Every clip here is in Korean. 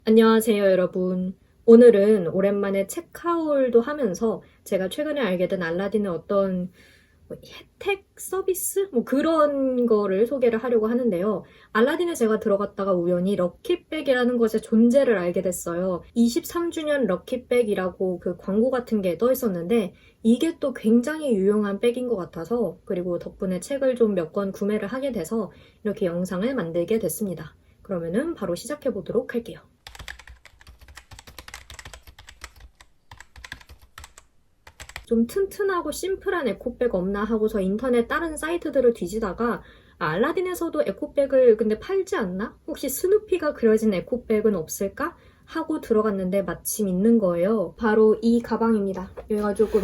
안녕하세요, 여러분. 오늘은 오랜만에 책하울도 하면서 제가 최근에 알게 된 알라딘의 어떤 혜택 서비스? 그런 거를 소개를 하려고 하는데요. 알라딘에 제가 들어갔다가 우연히 럭키백이라는 것의 존재를 알게 됐어요. 23주년 럭키백이라고 그 광고 같은 게 떠 있었는데 이게 또 굉장히 유용한 백인 것 같아서, 그리고 덕분에 책을 좀 몇 권 구매를 하게 돼서 이렇게 영상을 만들게 됐습니다. 그러면은 바로 시작해 보도록 할게요. 좀 튼튼하고 심플한 에코백 없나 하고서 인터넷 다른 사이트들을 뒤지다가 알라딘에서도 에코백을 근데 팔지 않나? 혹시 스누피가 그려진 에코백은 없을까? 하고 들어갔는데 마침 있는 거예요. 바로 이 가방입니다. 여기가 조금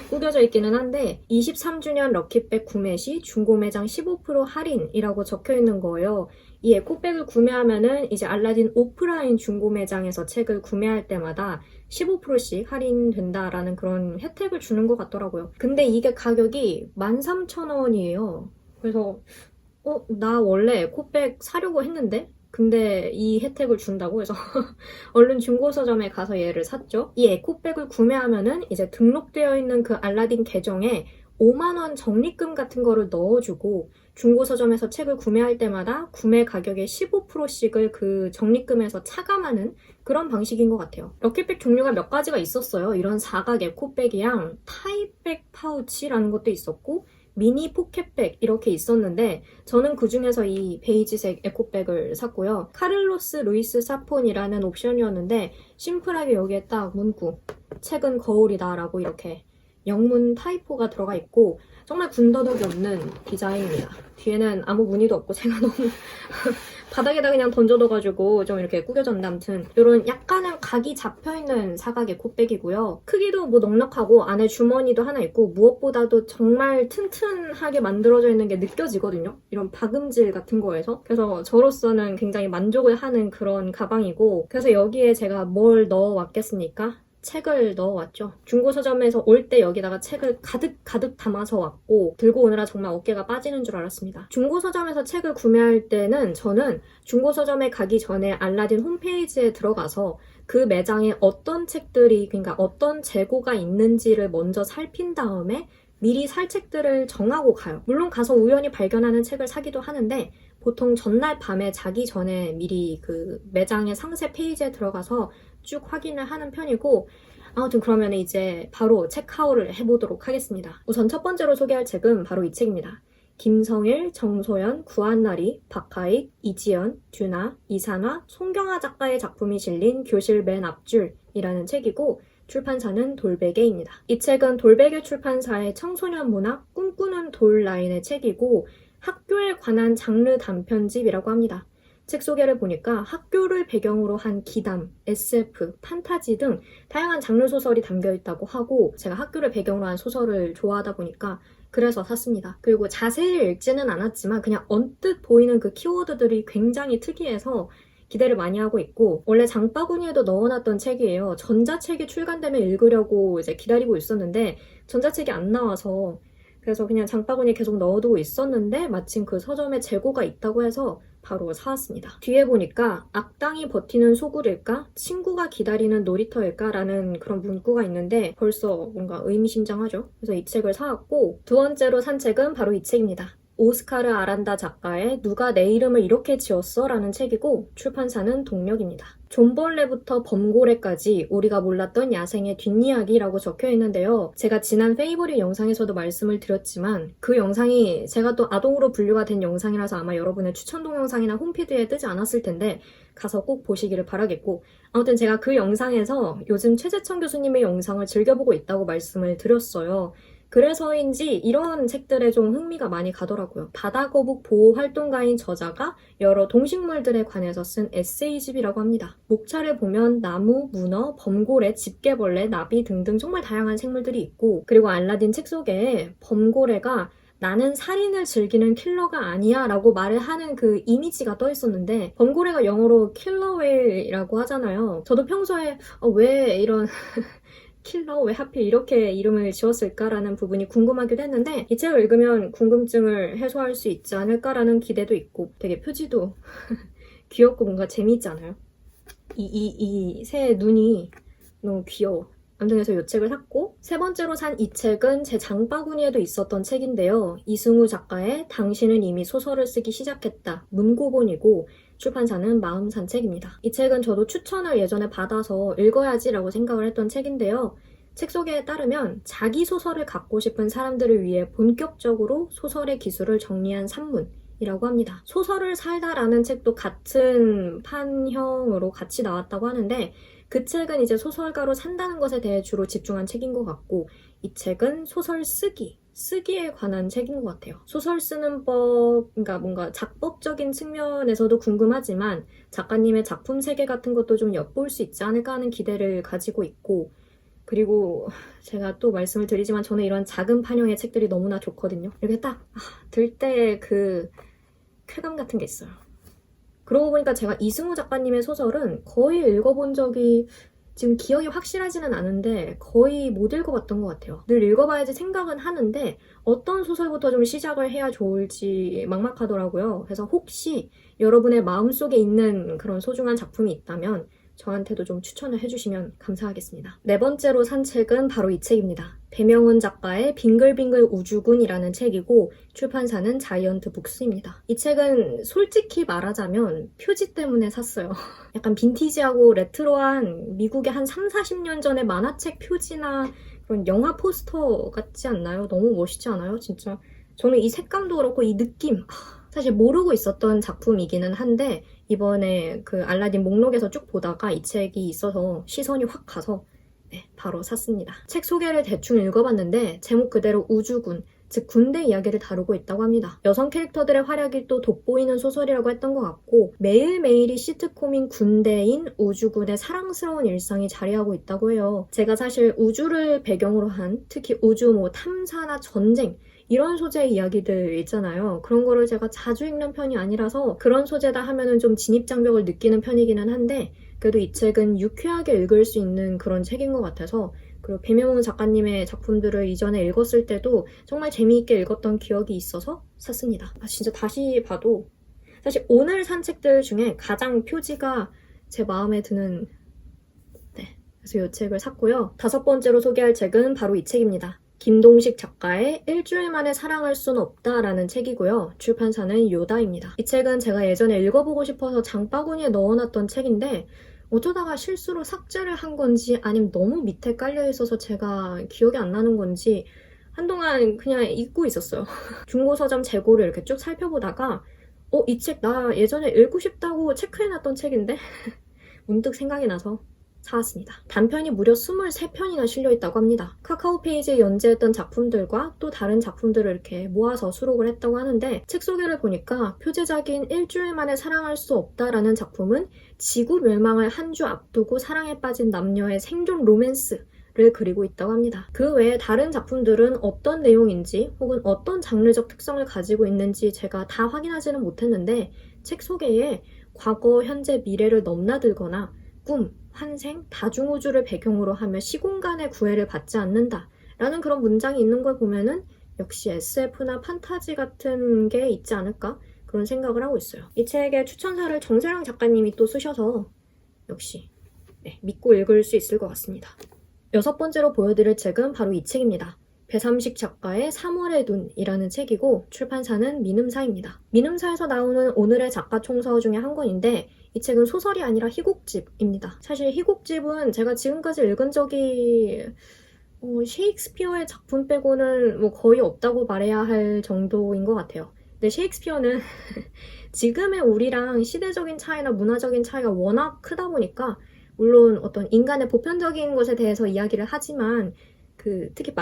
구겨져 있기는 한데 23주년 럭키백 구매 시 중고 매장 15% 할인이라고 적혀 있는 거예요. 이 에코백을 구매하면은 이제 알라딘 오프라인 중고 매장에서 책을 구매할 때마다 15%씩 할인된다라는 그런 혜택을 주는 것 같더라고요. 근데 이게 가격이 13,000원이에요. 그래서 나 원래 에코백 사려고 했는데 근데 이 혜택을 준다고 해서 얼른 중고서점에 가서 얘를 샀죠. 이 에코백을 구매하면은 이제 등록되어 있는 그 알라딘 계정에 5만원 적립금 같은 거를 넣어주고 중고서점에서 책을 구매할 때마다 구매 가격의 15%씩을 그 적립금에서 차감하는 그런 방식인 것 같아요. 럭키백 종류가 몇 가지가 있었어요. 이런 사각 에코백이랑 타이백 파우치라는 것도 있었고 미니 포켓백 이렇게 있었는데 저는 그 중에서 이 베이지색 에코백을 샀고요. 카를로스 루이스 사폰이라는 옵션이었는데 심플하게 여기에 딱 문구 책은 거울이다 라고 이렇게 영문 타이포가 들어가 있고 정말 군더더기 없는 디자인입니다. 뒤에는 아무 무늬도 없고 제가 너무 바닥에다 그냥 던져둬가지고 좀 이렇게 구겨졌는데, 아무튼 이런 약간은 각이 잡혀있는 사각 에코백이고요. 크기도 넉넉하고 안에 주머니도 하나 있고 무엇보다도 정말 튼튼하게 만들어져 있는 게 느껴지거든요. 이런 박음질 같은 거에서. 그래서 저로서는 굉장히 만족을 하는 그런 가방이고, 그래서 여기에 제가 뭘 넣어왔겠습니까? 책을 넣어왔죠. 중고서점에서 올 때 여기다가 책을 가득 담아서 왔고 들고 오느라 정말 어깨가 빠지는 줄 알았습니다. 중고서점에서 책을 구매할 때는 저는 중고서점에 가기 전에 알라딘 홈페이지에 들어가서 그 매장에 어떤 책들이, 그러니까 어떤 재고가 있는지를 먼저 살핀 다음에 미리 살 책들을 정하고 가요. 물론 가서 우연히 발견하는 책을 사기도 하는데 보통 전날 밤에 자기 전에 미리 그 매장의 상세 페이지에 들어가서 쭉 확인을 하는 편이고, 아무튼 그러면 이제 바로 책하울을 해보도록 하겠습니다. 우선 첫 번째로 소개할 책은 바로 이 책입니다. 김성일, 정소연, 구한나리, 박하익, 이지연, 듀나, 이산화, 송경아 작가의 작품이 실린 교실 맨 앞줄이라는 책이고 출판사는 돌베개입니다. 이 책은 돌베개 출판사의 청소년 문학 꿈꾸는 돌 라인의 책이고 학교에 관한 장르 단편집이라고 합니다. 책 소개를 보니까 학교를 배경으로 한 기담, SF, 판타지 등 다양한 장르 소설이 담겨 있다고 하고 제가 학교를 배경으로 한 소설을 좋아하다 보니까 그래서 샀습니다. 그리고 자세히 읽지는 않았지만 그냥 언뜻 보이는 그 키워드들이 굉장히 특이해서 기대를 많이 하고 있고, 원래 장바구니에도 넣어놨던 책이에요. 전자책이 출간되면 읽으려고 이제 기다리고 있었는데 전자책이 안 나와서 그래서 그냥 장바구니에 계속 넣어두고 있었는데 마침 그 서점에 재고가 있다고 해서 바로 사왔습니다. 뒤에 보니까 악당이 버티는 소굴일까? 친구가 기다리는 놀이터일까? 라는 그런 문구가 있는데 벌써 뭔가 의미심장하죠? 그래서 이 책을 사왔고, 두 번째로 산 책은 바로 이 책입니다. 오스카르 아란다 작가의 누가 내 이름을 이렇게 지었어? 라는 책이고 출판사는 동력입니다. 존벌레부터 범고래까지 우리가 몰랐던 야생의 뒷이야기라고 적혀 있는데요. 제가 지난 페이보릿 영상에서도 말씀을 드렸지만 그 영상이 제가 또 아동으로 분류가 된 영상이라서 아마 여러분의 추천 동영상이나 홈피드에 뜨지 않았을 텐데 가서 꼭 보시기를 바라겠고, 아무튼 제가 그 영상에서 요즘 최재천 교수님의 영상을 즐겨보고 있다고 말씀을 드렸어요. 그래서인지 이런 책들에 좀 흥미가 많이 가더라고요. 바다거북 보호활동가인 저자가 여러 동식물들에 관해서 쓴 에세이집이라고 합니다. 목차를 보면 나무, 문어, 범고래, 집게벌레, 나비 등등 정말 다양한 생물들이 있고, 그리고 알라딘 책 속에 범고래가 나는 살인을 즐기는 킬러가 아니야 라고 말을 하는 그 이미지가 떠 있었는데 범고래가 영어로 킬러 웨일이라고 하잖아요. 저도 평소에 왜 이런 킬러 왜 하필 이렇게 이름을 지었을까라는 부분이 궁금하기도 했는데 이 책을 읽으면 궁금증을 해소할 수 있지 않을까라는 기대도 있고 되게 표지도 귀엽고 뭔가 재미있지 않아요? 이 새의 눈이 너무 귀여워. 아무튼 그래서 이 책을 샀고, 세 번째로 산 이 책은 제 장바구니에도 있었던 책인데요. 이승우 작가의 당신은 이미 소설을 쓰기 시작했다. 문고본이고 출판사는 마음산 책입니다. 이 책은 저도 추천을 예전에 받아서 읽어야지라고 생각을 했던 책인데요. 책 소개에 따르면 자기 소설을 갖고 싶은 사람들을 위해 본격적으로 소설의 기술을 정리한 산문이라고 합니다. 소설을 살다라는 책도 같은 판형으로 같이 나왔다고 하는데 그 책은 이제 소설가로 산다는 것에 대해 주로 집중한 책인 것 같고 이 책은 소설 쓰기에 관한 책인 것 같아요. 소설 쓰는 법, 그러니까 뭔가 작법적인 측면에서도 궁금하지만 작가님의 작품 세계 같은 것도 좀 엿볼 수 있지 않을까 하는 기대를 가지고 있고 그리고 제가 또 말씀을 드리지만 저는 이런 작은 판형의 책들이 너무나 좋거든요. 이렇게 딱 들 때 그 쾌감 같은 게 있어요. 그러고 보니까 제가 이승우 작가님의 소설은 거의 읽어본 적이 지금 기억이 확실하지는 않은데 거의 못 읽어봤던 것 같아요. 늘 읽어봐야지 생각은 하는데 어떤 소설부터 좀 시작을 해야 좋을지 막막하더라고요. 그래서 혹시 여러분의 마음속에 있는 그런 소중한 작품이 있다면 저한테도 좀 추천을 해주시면 감사하겠습니다. 네 번째로 산 책은 바로 이 책입니다. 배명훈 작가의 빙글빙글 우주군이라는 책이고 출판사는 자이언트 북스입니다. 이 책은 솔직히 말하자면 표지 때문에 샀어요. 약간 빈티지하고 레트로한 미국의 한 3, 40년 전의 만화책 표지나 그런 영화 포스터 같지 않나요? 너무 멋있지 않아요? 진짜 저는 이 색감도 그렇고 이 느낌 사실 모르고 있었던 작품이기는 한데 이번에 그 알라딘 목록에서 쭉 보다가 이 책이 있어서 시선이 확 가서 바로 샀습니다. 책 소개를 대충 읽어봤는데 제목 그대로 우주군, 즉 군대 이야기를 다루고 있다고 합니다. 여성 캐릭터들의 활약이 또 돋보이는 소설이라고 했던 것 같고 매일매일이 시트콤인 군대인 우주군의 사랑스러운 일상이 자리하고 있다고 해요. 제가 사실 우주를 배경으로 한 특히 우주 탐사나 전쟁 이런 소재의 이야기들 있잖아요. 그런 거를 제가 자주 읽는 편이 아니라서 그런 소재다 하면은 좀 진입장벽을 느끼는 편이기는 한데 그래도 이 책은 유쾌하게 읽을 수 있는 그런 책인 것 같아서 그리고 배명훈 작가님의 작품들을 이전에 읽었을 때도 정말 재미있게 읽었던 기억이 있어서 샀습니다. 진짜 다시 봐도 사실 오늘 산 책들 중에 가장 표지가 제 마음에 드는 그래서 이 책을 샀고요. 다섯 번째로 소개할 책은 바로 이 책입니다. 김동식 작가의 일주일 만에 사랑할 순 없다라는 책이고요. 출판사는 요다입니다. 이 책은 제가 예전에 읽어보고 싶어서 장바구니에 넣어놨던 책인데 어쩌다가 실수로 삭제를 한 건지 아니면 너무 밑에 깔려있어서 제가 기억이 안 나는 건지 한동안 그냥 잊고 있었어요. 중고서점 재고를 이렇게 쭉 살펴보다가 이 책 나 예전에 읽고 싶다고 체크해놨던 책인데 문득 생각이 나서 사왔습니다. 단편이 무려 23편이나 실려있다고 합니다. 카카오 페이지에 연재했던 작품들과 또 다른 작품들을 이렇게 모아서 수록을 했다고 하는데 책 소개를 보니까 표제작인 일주일 만에 사랑할 수 없다라는 작품은 지구 멸망을 한 주 앞두고 사랑에 빠진 남녀의 생존 로맨스를 그리고 있다고 합니다. 그 외에 다른 작품들은 어떤 내용인지 혹은 어떤 장르적 특성을 가지고 있는지 제가 다 확인하지는 못했는데 책 소개에 과거, 현재, 미래를 넘나들거나 꿈, 환생, 다중우주를 배경으로 하며 시공간의 구애를 받지 않는다 라는 그런 문장이 있는 걸 보면은 역시 SF나 판타지 같은 게 있지 않을까 그런 생각을 하고 있어요. 이 책의 추천사를 정세랑 작가님이 또 쓰셔서 역시 믿고 읽을 수 있을 것 같습니다. 여섯 번째로 보여드릴 책은 바로 이 책입니다. 배삼식 작가의 3월의 눈이라는 책이고 출판사는 민음사입니다. 민음사에서 나오는 오늘의 작가 총서 중에 한 권인데 이 책은 소설이 아니라 희곡집입니다. 사실 희곡집은 제가 지금까지 읽은 적이 셰익스피어의 작품 빼고는 거의 없다고 말해야 할 정도인 것 같아요. 근데 셰익스피어는 지금의 우리랑 시대적인 차이나 문화적인 차이가 워낙 크다 보니까 물론 어떤 인간의 보편적인 것에 대해서 이야기를 하지만 특히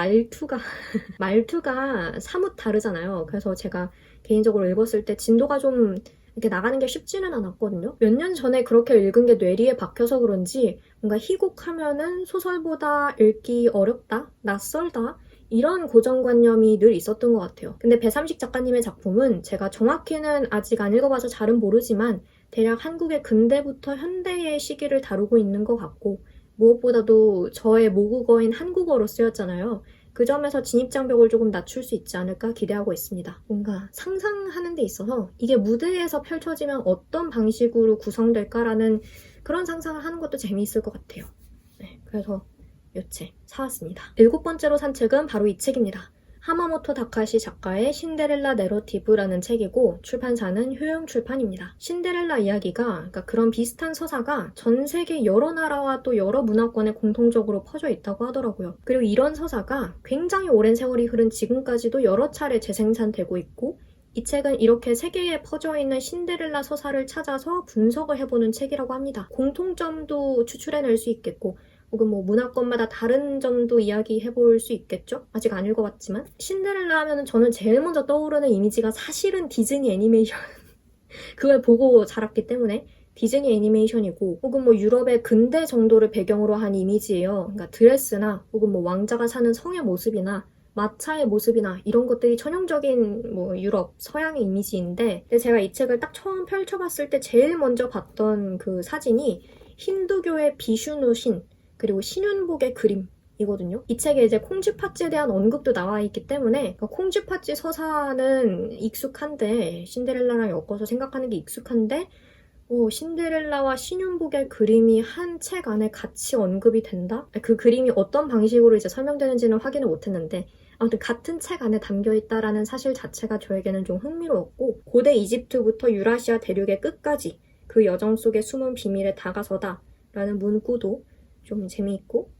말투가 사뭇 다르잖아요. 그래서 제가 개인적으로 읽었을 때 진도가 좀 이렇게 나가는 게 쉽지는 않았거든요. 몇 년 전에 그렇게 읽은 게 뇌리에 박혀서 그런지 뭔가 희곡하면은 소설보다 읽기 어렵다, 낯설다 이런 고정관념이 늘 있었던 것 같아요. 근데 배삼식 작가님의 작품은 제가 정확히는 아직 안 읽어봐서 잘은 모르지만 대략 한국의 근대부터 현대의 시기를 다루고 있는 것 같고 무엇보다도 저의 모국어인 한국어로 쓰였잖아요. 그 점에서 진입장벽을 조금 낮출 수 있지 않을까 기대하고 있습니다. 뭔가 상상하는 데 있어서 이게 무대에서 펼쳐지면 어떤 방식으로 구성될까라는 그런 상상을 하는 것도 재미있을 것 같아요. 네, 그래서 이 책 사왔습니다. 7번째로 산 책은 바로 이 책입니다. 하마모토 다카시 작가의 신데렐라 내러티브라는 책이고 출판사는 효영출판입니다. 신데렐라 이야기가 그러니까 그런 비슷한 서사가 전 세계 여러 나라와 또 여러 문화권에 공통적으로 퍼져 있다고 하더라고요. 그리고 이런 서사가 굉장히 오랜 세월이 흐른 지금까지도 여러 차례 재생산되고 있고 이 책은 이렇게 세계에 퍼져 있는 신데렐라 서사를 찾아서 분석을 해보는 책이라고 합니다. 공통점도 추출해낼 수 있겠고 혹은 뭐 문화권마다 다른 점도 이야기해볼 수 있겠죠? 아직 안 읽어봤지만 신데렐라 하면은 저는 제일 먼저 떠오르는 이미지가 사실은 디즈니 애니메이션 그걸 보고 자랐기 때문에 디즈니 애니메이션이고 혹은 뭐 유럽의 근대 정도를 배경으로 한 이미지예요. 그러니까 드레스나 혹은 뭐 왕자가 사는 성의 모습이나 마차의 모습이나 이런 것들이 전형적인 뭐 유럽, 서양의 이미지인데 근데 제가 이 책을 딱 처음 펼쳐봤을 때 제일 먼저 봤던 그 사진이 힌두교의 비슈누 신 그리고 신윤복의 그림이거든요. 이 책에 이제 콩쥐팥쥐에 대한 언급도 나와 있기 때문에 그러니까 콩쥐팥쥐 서사는 익숙한데 신데렐라랑 엮어서 생각하는 게 익숙한데 신데렐라와 신윤복의 그림이 한 책 안에 같이 언급이 된다? 그 그림이 어떤 방식으로 이제 설명되는지는 확인을 못했는데 아무튼 같은 책 안에 담겨있다라는 사실 자체가 저에게는 좀 흥미로웠고 고대 이집트부터 유라시아 대륙의 끝까지 그 여정 속에 숨은 비밀에 다가서다 라는 문구도 좀 재미있고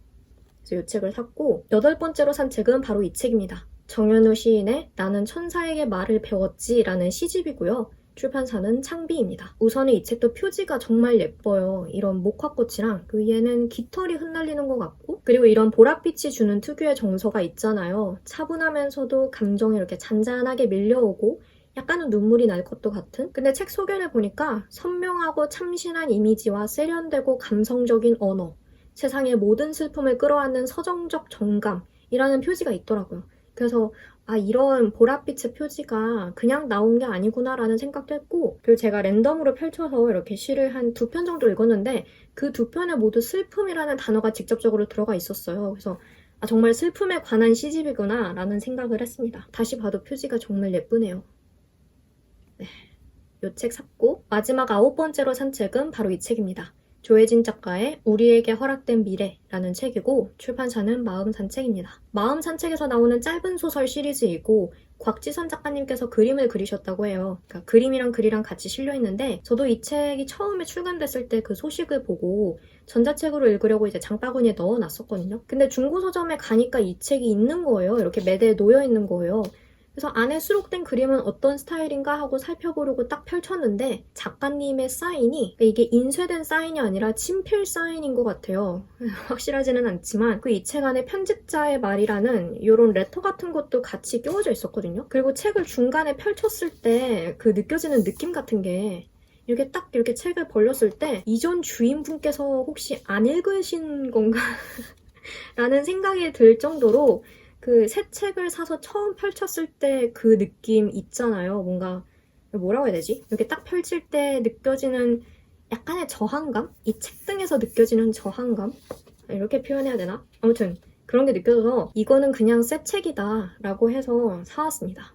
그래서 이 책을 샀고 8번째로 산 책은 바로 이 책입니다. 정현우 시인의 나는 천사에게 말을 배웠지 라는 시집이고요. 출판사는 창비입니다. 우선은 이 책도 표지가 정말 예뻐요. 이런 목화꽃이랑 그 위에는 깃털이 흩날리는 것 같고 그리고 이런 보랏빛이 주는 특유의 정서가 있잖아요. 차분하면서도 감정이 이렇게 잔잔하게 밀려오고 약간은 눈물이 날 것도 같은? 근데 책 소개를 보니까 선명하고 참신한 이미지와 세련되고 감성적인 언어 세상의 모든 슬픔을 끌어안는 서정적 정감이라는 표지가 있더라고요. 그래서 이런 보랏빛의 표지가 그냥 나온 게 아니구나라는 생각도 했고 그리고 제가 랜덤으로 펼쳐서 이렇게 시를 한 2편 정도 읽었는데 그 2편에 모두 슬픔이라는 단어가 직접적으로 들어가 있었어요. 그래서 정말 슬픔에 관한 시집이구나 라는 생각을 했습니다. 다시 봐도 표지가 정말 예쁘네요. 네, 이 책 샀고 마지막 9번째로 산 책은 바로 이 책입니다. 조혜진 작가의 우리에게 허락된 미래라는 책이고 출판사는 마음산책입니다. 마음산책에서 나오는 짧은 소설 시리즈이고 곽지선 작가님께서 그림을 그리셨다고 해요. 그러니까 그림이랑 글이랑 같이 실려있는데 저도 이 책이 처음에 출간됐을 때 그 소식을 보고 전자책으로 읽으려고 이제 장바구니에 넣어놨었거든요. 근데 중고서점에 가니까 이 책이 있는 거예요. 이렇게 매대에 놓여있는 거예요. 그래서 안에 수록된 그림은 어떤 스타일인가 하고 살펴보려고 딱 펼쳤는데 작가님의 사인이 이게 인쇄된 사인이 아니라 친필 사인인 것 같아요. 확실하지는 않지만 그 이 책 안에 편집자의 말이라는 이런 레터 같은 것도 같이 끼워져 있었거든요. 그리고 책을 중간에 펼쳤을 때 그 느껴지는 느낌 같은 게 이렇게 딱 이렇게 책을 벌렸을 때 이전 주인분께서 혹시 안 읽으신 건가? 라는 생각이 들 정도로 그 새 책을 사서 처음 펼쳤을 때 그 느낌 있잖아요. 뭔가 뭐라고 해야 되지? 이렇게 딱 펼칠 때 느껴지는 약간의 저항감? 이 책 등에서 느껴지는 저항감? 이렇게 표현해야 되나? 아무튼 그런 게 느껴져서 이거는 그냥 새 책이다 라고 해서 사왔습니다.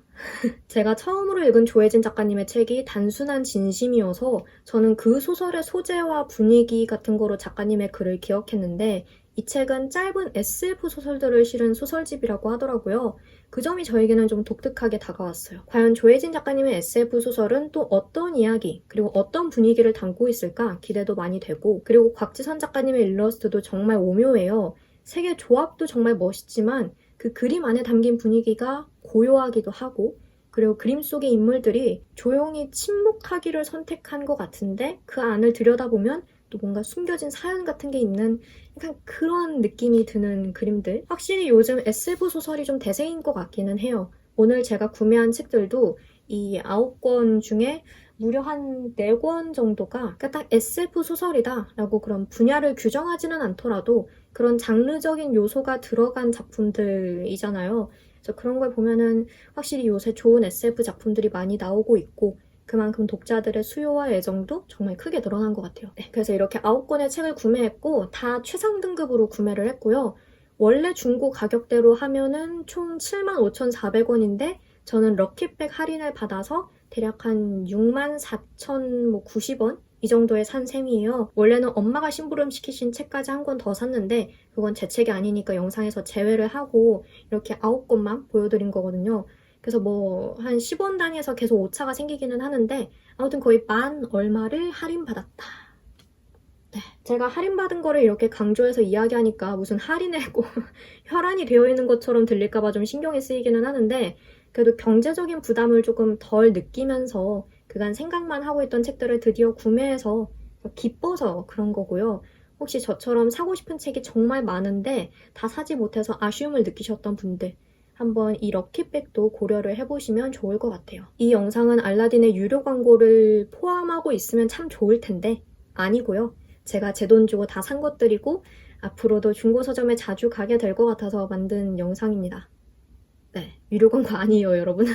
제가 처음으로 읽은 조혜진 작가님의 책이 단순한 진심이어서 저는 그 소설의 소재와 분위기 같은 거로 작가님의 글을 기억했는데 이 책은 짧은 SF 소설들을 실은 소설집이라고 하더라고요. 그 점이 저에게는 좀 독특하게 다가왔어요. 과연 조혜진 작가님의 SF 소설은 또 어떤 이야기, 그리고 어떤 분위기를 담고 있을까 기대도 많이 되고 그리고 곽지선 작가님의 일러스트도 정말 오묘해요. 색의 조합도 정말 멋있지만 그 그림 안에 담긴 분위기가 고요하기도 하고 그리고 그림 속의 인물들이 조용히 침묵하기를 선택한 것 같은데 그 안을 들여다보면 또 뭔가 숨겨진 사연 같은 게 있는 약간 그런 느낌이 드는 그림들. 확실히 요즘 SF 소설이 좀 대세인 것 같기는 해요. 오늘 제가 구매한 책들도 이 9권 중에 무려 한 4권 정도가 그러니까 딱 SF 소설이다 라고 그런 분야를 규정하지는 않더라도 그런 장르적인 요소가 들어간 작품들이잖아요. 그래서 그런 걸 보면은 확실히 요새 좋은 SF 작품들이 많이 나오고 있고 그만큼 독자들의 수요와 애정도 정말 크게 늘어난 것 같아요. 네, 그래서 이렇게 9권의 책을 구매했고 다 최상 등급으로 구매를 했고요. 원래 중고 가격대로 하면은 총 75,400원인데 저는 럭키백 할인을 받아서 대략 한 64,090원 이 정도에 산 셈이에요. 원래는 엄마가 심부름 시키신 책까지 한 권 더 샀는데 그건 제 책이 아니니까 영상에서 제외를 하고 이렇게 9권만 보여드린 거거든요. 그래서 뭐 한 10원 단위에서 계속 오차가 생기기는 하는데 아무튼 거의 만 얼마를 할인받았다. 네, 제가 할인받은 거를 이렇게 강조해서 이야기하니까 무슨 할인에 꼭 혈안이 되어 있는 것처럼 들릴까봐 좀 신경이 쓰이기는 하는데 그래도 경제적인 부담을 조금 덜 느끼면서 그간 생각만 하고 있던 책들을 드디어 구매해서 기뻐서 그런 거고요. 혹시 저처럼 사고 싶은 책이 정말 많은데 다 사지 못해서 아쉬움을 느끼셨던 분들 한번 이 럭키백도 고려를 해보시면 좋을 것 같아요. 이 영상은 알라딘의 유료 광고를 포함하고 있으면 참 좋을 텐데 아니고요. 제가 제 돈 주고 다 산 것들이고 앞으로도 중고 서점에 자주 가게 될 것 같아서 만든 영상입니다. 네, 유료 광고 아니에요, 여러분.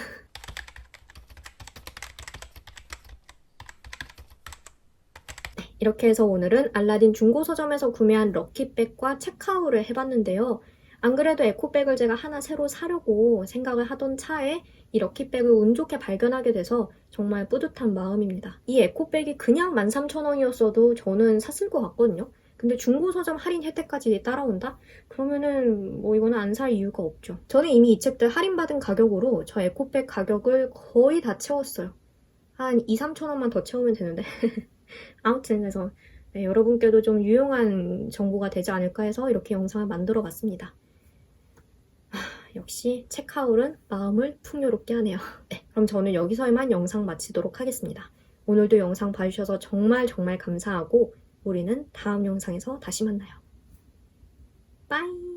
네, 이렇게 해서 오늘은 알라딘 중고 서점에서 구매한 럭키백과 체크아웃을 해봤는데요. 안 그래도 에코백을 제가 하나 새로 사려고 생각을 하던 차에 이 럭키백을 운 좋게 발견하게 돼서 정말 뿌듯한 마음입니다. 이 에코백이 그냥 13,000원이었어도 저는 샀을 것 같거든요. 근데 중고서점 할인 혜택까지 따라온다? 그러면은 뭐 이거는 안 살 이유가 없죠. 저는 이미 이 책들 할인받은 가격으로 저 에코백 가격을 거의 다 채웠어요. 한 2, 3,000원만 더 채우면 되는데. 아무튼 그래서 네, 여러분께도 좀 유용한 정보가 되지 않을까 해서 이렇게 영상을 만들어 봤습니다. 역시 체크아웃은 마음을 풍요롭게 하네요. 네, 그럼 저는 여기서만 영상 마치도록 하겠습니다. 오늘도 영상 봐주셔서 정말 감사하고 우리는 다음 영상에서 다시 만나요. 빠이!